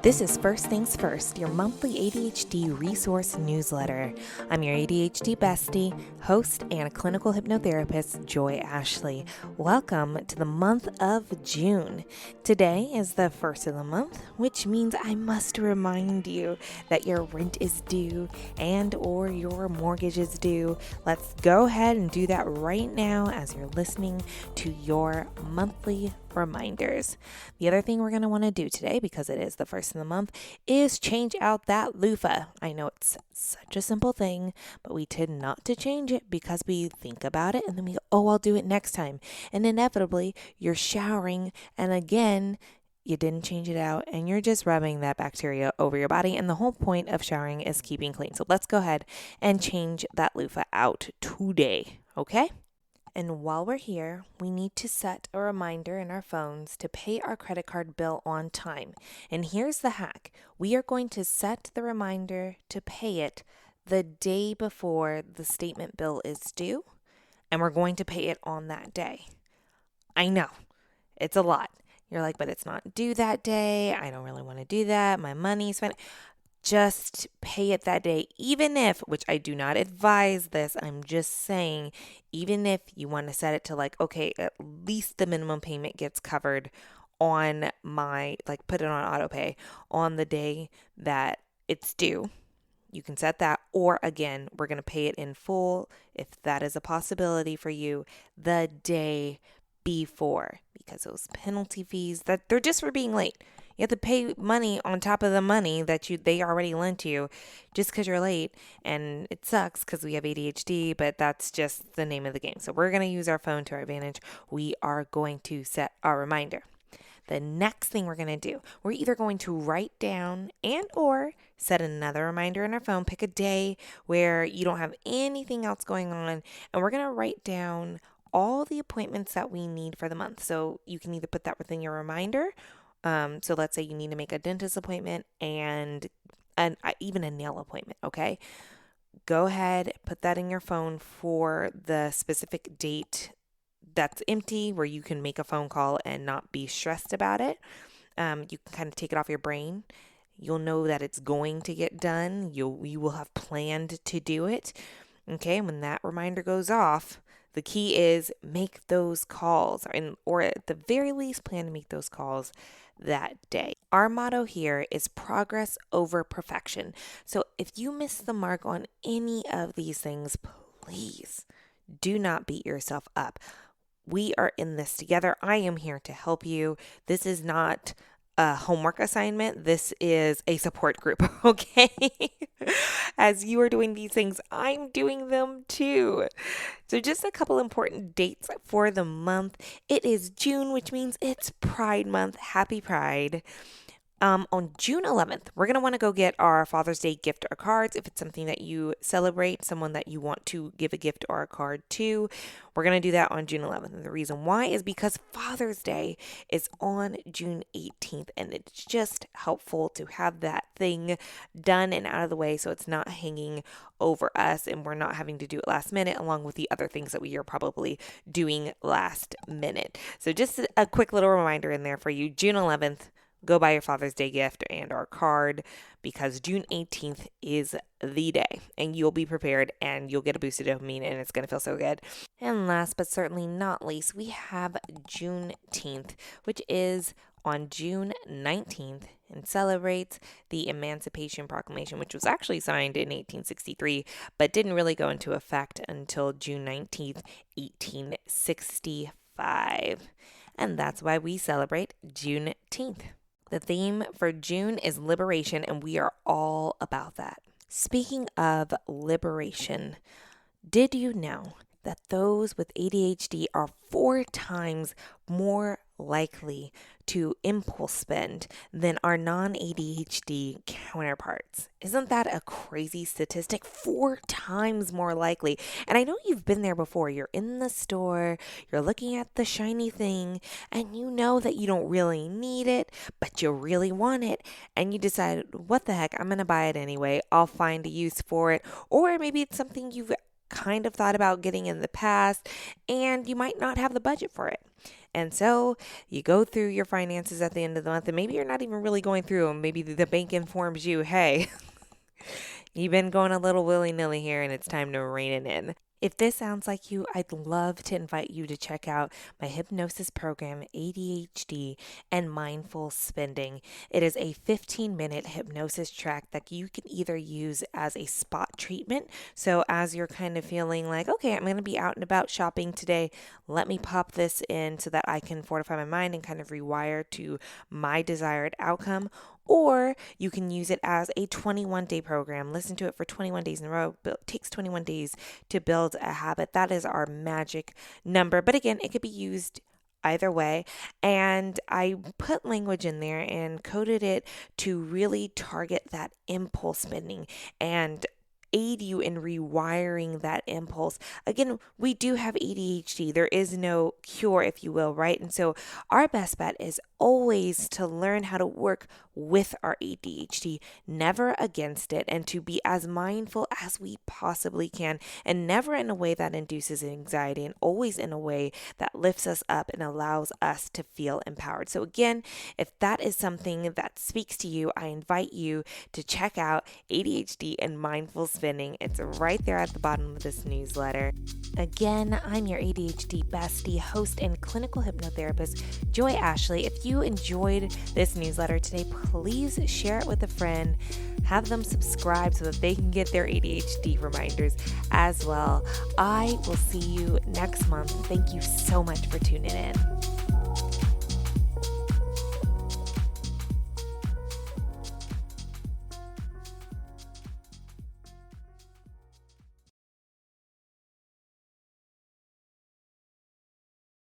This is First Things First, your monthly ADHD resource newsletter. I'm your ADHD bestie, host, and clinical hypnotherapist, Joy Ashley. Welcome to the month of June. Today is the first of the month, which means I must remind you that your rent is due and or your mortgage is due. Let's go ahead and do that right now as you're listening to your monthly reminders. The other thing we're going to want to do today, because it is the first of the month, is change out that loofah. I know it's such a simple thing, but we tend not to change it because we think about it and then we go, oh, I'll do it next time. And inevitably, you're showering and again, you didn't change it out and you're just rubbing that bacteria over your body. And the whole point of showering is keeping clean. So let's go ahead and change that loofah out today, okay? And while we're here, we need to set a reminder in our phones to pay our credit card bill on time. And here's the hack. We are going to set the reminder to pay it the day before the statement bill is due, and we're going to pay it on that day. I know, it's a lot. You're like, but it's not due that day. I don't really want to do that. My money's spent. Just pay it that day, even if, which I do not advise this, I'm just saying, even if you want to set it to like, okay, at least the minimum payment gets covered on put it on auto pay on the day that it's due. You can set that, or again, we're going to pay it in full if that is a possibility for you the day before, because those penalty fees, that they're just for being late. You have to pay money on top of the money that they already lent you just because you're late. And it sucks because we have ADHD, but that's just the name of the game. So we're going to use our phone to our advantage. We are going to set our reminder. The next thing we're going to do, we're either going to write down and or set another reminder in our phone. Pick a day where you don't have anything else going on. And we're going to write down all the appointments that we need for the month. So you can either put that within your reminder. So let's say you need to make a dentist appointment and even a nail appointment, okay? Go ahead, put that in your phone for the specific date that's empty where you can make a phone call and not be stressed about it. You can kind of take it off your brain. You'll know that it's going to get done. You will have planned to do it. Okay, when that reminder goes off, the key is make those calls, or at the very least plan to make those calls that day. Our motto here is progress over perfection. So if you miss the mark on any of these things, please do not beat yourself up. We are in this together. I am here to help you. This is not a homework assignment. This is a support group, okay? As you are doing these things, I'm doing them too. So just a couple important dates for the month. It is June, which means it's Pride Month. Happy Pride. On June 11th, we're going to want to go get our Father's Day gift or cards. If it's something that you celebrate, someone that you want to give a gift or a card to, we're going to do that on June 11th. And the reason why is because Father's Day is on June 18th. And it's just helpful to have that thing done and out of the way so it's not hanging over us and we're not having to do it last minute along with the other things that we are probably doing last minute. So just a quick little reminder in there for you. June 11th. Go buy your Father's Day gift and our card because June 18th is the day and you'll be prepared and you'll get a boost of dopamine and it's going to feel so good. And last but certainly not least, we have Juneteenth, which is on June 19th and celebrates the Emancipation Proclamation, which was actually signed in 1863, but didn't really go into effect until June 19th, 1865. And that's why we celebrate Juneteenth. The theme for June is liberation, and we are all about that. Speaking of liberation, did you know that those with ADHD are 4 times more likely to impulse spend than our non-ADHD counterparts? Isn't that a crazy statistic? 4 times more likely. And I know you've been there before. You're in the store, you're looking at the shiny thing, and you know that you don't really need it, but you really want it. And you decide, what the heck, I'm going to buy it anyway. I'll find a use for it. Or maybe it's something you've kind of thought about getting in the past, and you might not have the budget for it. And so you go through your finances at the end of the month, and maybe you're not even really going through them. Maybe the bank informs you, hey, you've been going a little willy-nilly here and it's time to rein it in. If this sounds like you, I'd love to invite you to check out my hypnosis program, ADHD and Mindful Spending. It is a 15-minute hypnosis track that you can either use as a spot treatment. So as you're kind of feeling like, okay, I'm going to be out and about shopping today, let me pop this in so that I can fortify my mind and kind of rewire to my desired outcome. Or you can use it as a 21-day program. Listen to it for 21 days in a row. It takes 21 days to build a habit. That is our magic number. But again, it could be used either way. And I put language in there and coded it to really target that impulse spending and aid you in rewiring that impulse. Again, we do have ADHD. There is no cure, if you will, right? And so our best bet is always to learn how to work with our ADHD, never against it, and to be as mindful as we possibly can, and never in a way that induces anxiety, and always in a way that lifts us up and allows us to feel empowered. So again, if that is something that speaks to you, I invite you to check out ADHD and Mindful Spending. It's right there at the bottom of this newsletter. Again, I'm your ADHD bestie, host, and clinical hypnotherapist, Joy Ashley. If you enjoyed this newsletter today, please share it with a friend. Have them subscribe so that they can get their ADHD reminders as well. I will see you next month. Thank you so much for tuning in.